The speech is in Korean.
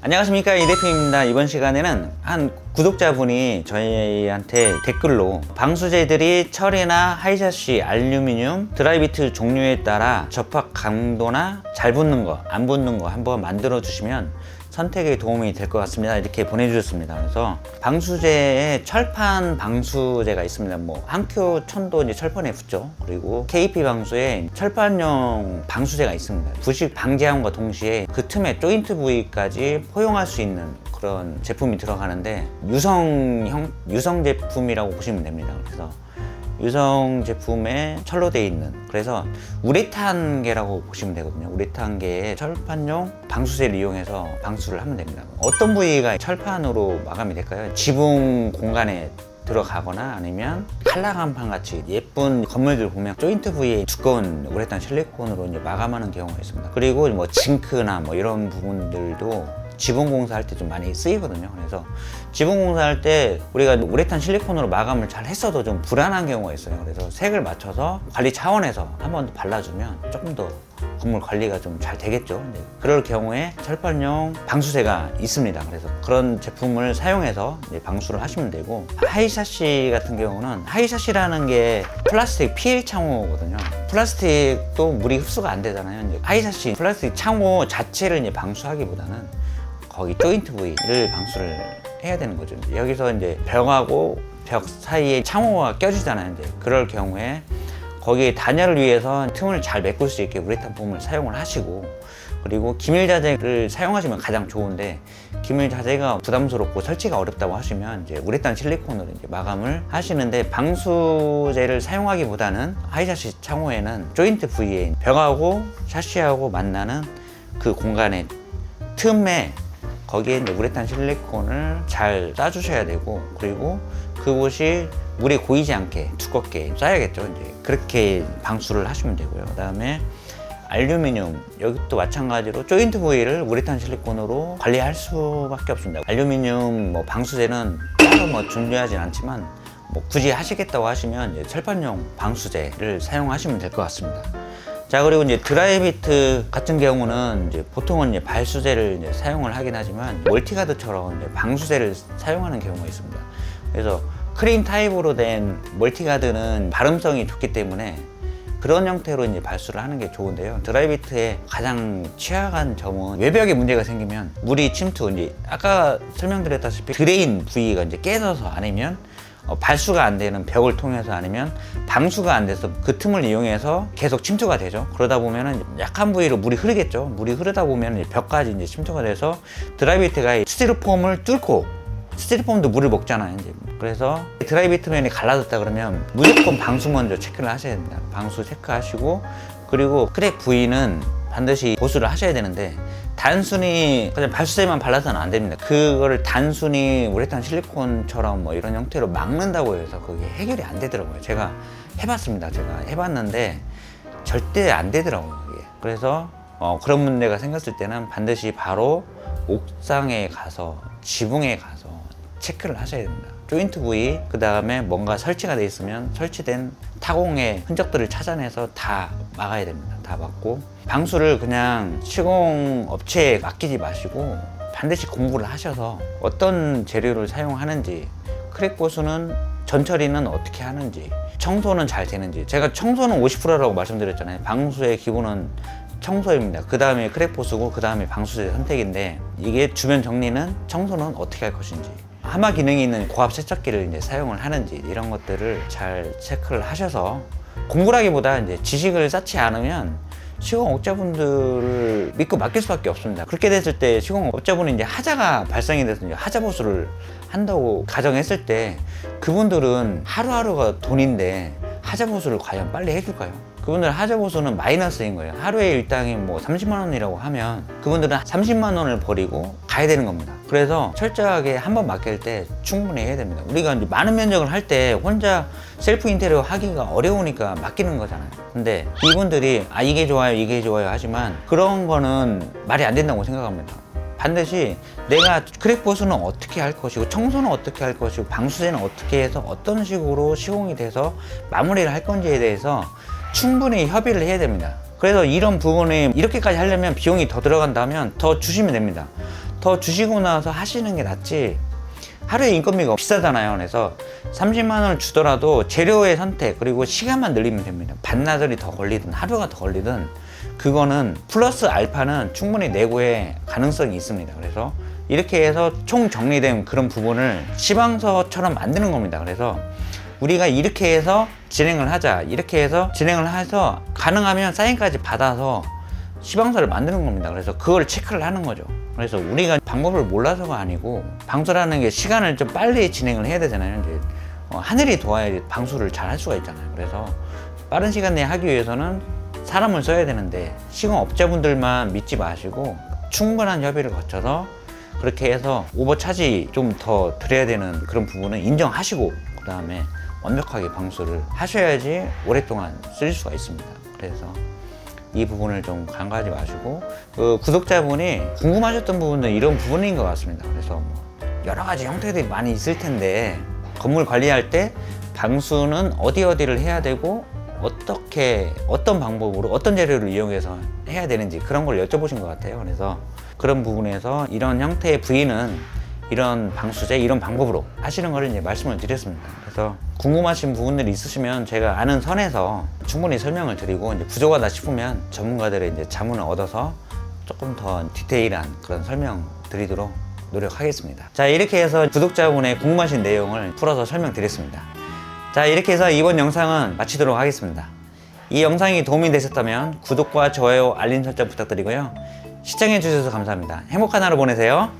안녕하십니까, 이 대표입니다. 이번 시간에는 한 구독자분이 저희한테 댓글로 방수제들이 철이나 하이샤시, 알루미늄, 드라이비트 종류에 따라 접합 강도나 잘 붙는 거, 안 붙는 거 한번 만들어 주시면 선택에 도움이 될 것 같습니다. 이렇게 보내주셨습니다. 그래서 방수제에 철판 방수제가 있습니다. 뭐 한큐 천도 이제 철판에 붙죠. 그리고 KP 방수에 철판용 방수제가 있습니다. 부식 방지함과 동시에 그 틈에 조인트 부위까지 포용할 수 있는 그런 제품이 들어가는데 유성 제품이라고 보시면 됩니다. 그래서 유성 제품에 철로 되어 있는, 그래서 우레탄계라고 보시면 되거든요. 우레탄계의 철판용 방수제를 이용해서 방수를 하면 됩니다. 어떤 부위가 철판으로 마감이 될까요? 지붕 공간에 들어가거나 아니면 칼라간판 같이 예쁜 건물들 보면 조인트 부위에 두꺼운 우레탄 실리콘으로 이제 마감하는 경우가 있습니다. 그리고 뭐 징크나 뭐 이런 부분들도 지붕 공사할 때 좀 많이 쓰이거든요. 그래서 지붕 공사할 때 우리가 우레탄 실리콘으로 마감을 잘 했어도 좀 불안한 경우가 있어요. 그래서 색을 맞춰서 관리 차원에서 한 번 더 발라주면 조금 더 건물 관리가 좀 잘 되겠죠. 그럴 경우에 철판용 방수제가 있습니다. 그래서 그런 제품을 사용해서 이제 방수를 하시면 되고, 하이샤시 같은 경우는, 하이샤시라는 게 플라스틱 PL 창호거든요. 플라스틱도 물이 흡수가 안 되잖아요. 이제 하이샤시 플라스틱 창호 자체를 이제 방수하기보다는 거기 조인트 부위를 방수를 해야 되는 거죠. 여기서 이제 벽하고 벽 사이에 창호가 껴지잖아요. 이제 그럴 경우에 거기에 단열을 위해서 틈을 잘 메꿀 수 있게 우레탄 폼을 사용을 하시고, 그리고 기밀자재를 사용하시면 가장 좋은데, 기밀자재가 부담스럽고 설치가 어렵다고 하시면 이제 우레탄 실리콘으로 이제 마감을 하시는데, 방수제를 사용하기보다는 하이샤시 창호에는 조인트 부위에 벽하고 샤시하고 만나는 그 공간의 틈에 거기에 이제 우레탄 실리콘을 잘 싸주셔야 되고, 그리고 그곳이 물에 고이지 않게 두껍게 싸야겠죠. 이제 그렇게 방수를 하시면 되고요. 그 다음에 알루미늄, 여기도 마찬가지로 조인트 부위를 우레탄 실리콘으로 관리할 수밖에 없습니다. 알루미늄 뭐 방수제는 따로 뭐 중요하진 않지만, 뭐 굳이 하시겠다고 하시면 이제 철판용 방수제를 사용하시면 될 것 같습니다. 자, 그리고 이제 드라이비트 같은 경우는 이제 보통은 이제 발수제를 이제 사용을 하긴 하지만, 멀티가드처럼 이제 방수제를 사용하는 경우가 있습니다. 그래서 크림 타입으로 된 멀티가드는 발음성이 좋기 때문에 그런 형태로 이제 발수를 하는 게 좋은데요. 드라이비트의 가장 취약한 점은 외벽에 문제가 생기면 물이 침투, 이제 아까 설명드렸다시피 드레인 부위가 이제 깨져서, 아니면 발수가 안 되는 벽을 통해서, 아니면 방수가 안 돼서 그 틈을 이용해서 계속 침투가 되죠. 그러다 보면은 약한 부위로 물이 흐르겠죠. 물이 흐르다 보면 벽까지 이제 침투가 돼서 드라이비트가 스티로폼을 뚫고, 스티로폼도 물을 먹잖아요. 이제. 그래서 드라이비트면이 갈라졌다 그러면 무조건 방수 먼저 체크를 하셔야 됩니다. 방수 체크하시고, 그리고 크랙 부위는 반드시 보수를 하셔야 되는데, 단순히 그냥 발수제만 발라서는 안 됩니다. 그거를 단순히 우레탄 실리콘처럼 뭐 이런 형태로 막는다고 해서 그게 해결이 안 되더라고요. 제가 해봤습니다. 제가 해봤는데 절대 안 되더라고요. 그게. 그래서 그런 문제가 생겼을 때는 반드시 바로 옥상에 가서, 지붕에 가서 체크를 하셔야 됩니다. 조인트 부위, 그 다음에 뭔가 설치가 돼 있으면 설치된 타공의 흔적들을 찾아내서 다 막아야 됩니다. 다 막고, 방수를 그냥 시공업체에 맡기지 마시고 반드시 공부를 하셔서 어떤 재료를 사용하는지, 크랙 보수는 전처리는 어떻게 하는지, 청소는 잘 되는지. 제가 청소는 50%라고 말씀드렸잖아요. 방수의 기본은 청소입니다. 그 다음에 크랙 보수고, 그 다음에 방수제 선택인데, 이게 주변 정리는, 청소는 어떻게 할 것인지, 하마 기능이 있는 고압 세척기를 이제 사용을 하는지, 이런 것들을 잘 체크를 하셔서, 공부라기보다 이제 지식을 쌓지 않으면 시공업자분들을 믿고 맡길 수밖에 없습니다. 그렇게 됐을 때 시공업자분이 이제 하자가 발생이 돼서 이제 하자 보수를 한다고 가정했을 때, 그분들은 하루하루가 돈인데 하자 보수를 과연 빨리 해줄까요? 그분들 하자 보수는 마이너스인 거예요. 하루에 일당이 뭐 30만 원이라고 하면 그분들은 30만 원을 버리고 가야 되는 겁니다. 그래서 철저하게 한번 맡길 때 충분히 해야 됩니다. 우리가 이제 많은 면적을 할 때 혼자 셀프 인테리어 하기가 어려우니까 맡기는 거잖아요. 근데 이분들이 이게 좋아요, 이게 좋아요 하지만 그런 거는 말이 안 된다고 생각합니다. 반드시 내가 크랙 보수는 어떻게 할 것이고, 청소는 어떻게 할 것이고, 방수제는 어떻게 해서 어떤 식으로 시공이 돼서 마무리를 할 건지에 대해서 충분히 협의를 해야 됩니다. 그래서 이런 부분에 이렇게까지 하려면 비용이 더 들어간다면 더 주시면 됩니다. 더 주시고 나서 하시는 게 낫지. 하루에 인건비가 비싸잖아요. 그래서 30만 원을 주더라도 재료의 선택 그리고 시간만 늘리면 됩니다. 반나절이 더 걸리든 하루가 더 걸리든 그거는 플러스 알파는 충분히 내고의 가능성이 있습니다. 그래서 이렇게 해서 총 정리된 그런 부분을 시방서처럼 만드는 겁니다. 그래서 우리가 이렇게 해서 진행을 하자, 이렇게 해서 진행을 해서 가능하면 사인까지 받아서 시방서를 만드는 겁니다. 그래서 그걸 체크를 하는 거죠. 그래서 우리가 방법을 몰라서가 아니고 방수라는 게 시간을 좀 빨리 진행을 해야 되잖아요. 이제 하늘이 도와야 방수를 잘 할 수가 있잖아요. 그래서 빠른 시간 내에 하기 위해서는 사람을 써야 되는데 시공업자분들만 믿지 마시고 충분한 협의를 거쳐서 그렇게 해서 오버차지 좀 더 드려야 되는 그런 부분은 인정하시고 그 다음에 완벽하게 방수를 하셔야지 오랫동안 쓸 수가 있습니다. 그래서 이 부분을 좀 간과하지 마시고 그 구독자분이 궁금하셨던 부분은 이런 부분인 것 같습니다. 그래서 뭐 여러 가지 형태들이 많이 있을 텐데 건물 관리할 때 방수는 어디를 해야 되고 어떻게 어떤 방법으로 어떤 재료를 이용해서 해야 되는지 그런 걸 여쭤보신 것 같아요. 그래서 그런 부분에서 이런 형태의 부위는 이런 방수제 이런 방법으로 하시는 거를 이제 말씀을 드렸습니다. 그래서 궁금하신 부분들이 있으시면 제가 아는 선에서 충분히 설명을 드리고 이제 부족하다 싶으면 전문가들의 이제 자문을 얻어서 조금 더 디테일한 그런 설명 드리도록 노력하겠습니다. 자, 이렇게 해서 구독자분의 궁금하신 내용을 풀어서 설명드렸습니다. 자, 이렇게 해서 이번 영상은 마치도록 하겠습니다. 이 영상이 도움이 되셨다면 구독과 좋아요, 알림 설정 부탁드리고요. 시청해 주셔서 감사합니다. 행복한 하루 보내세요.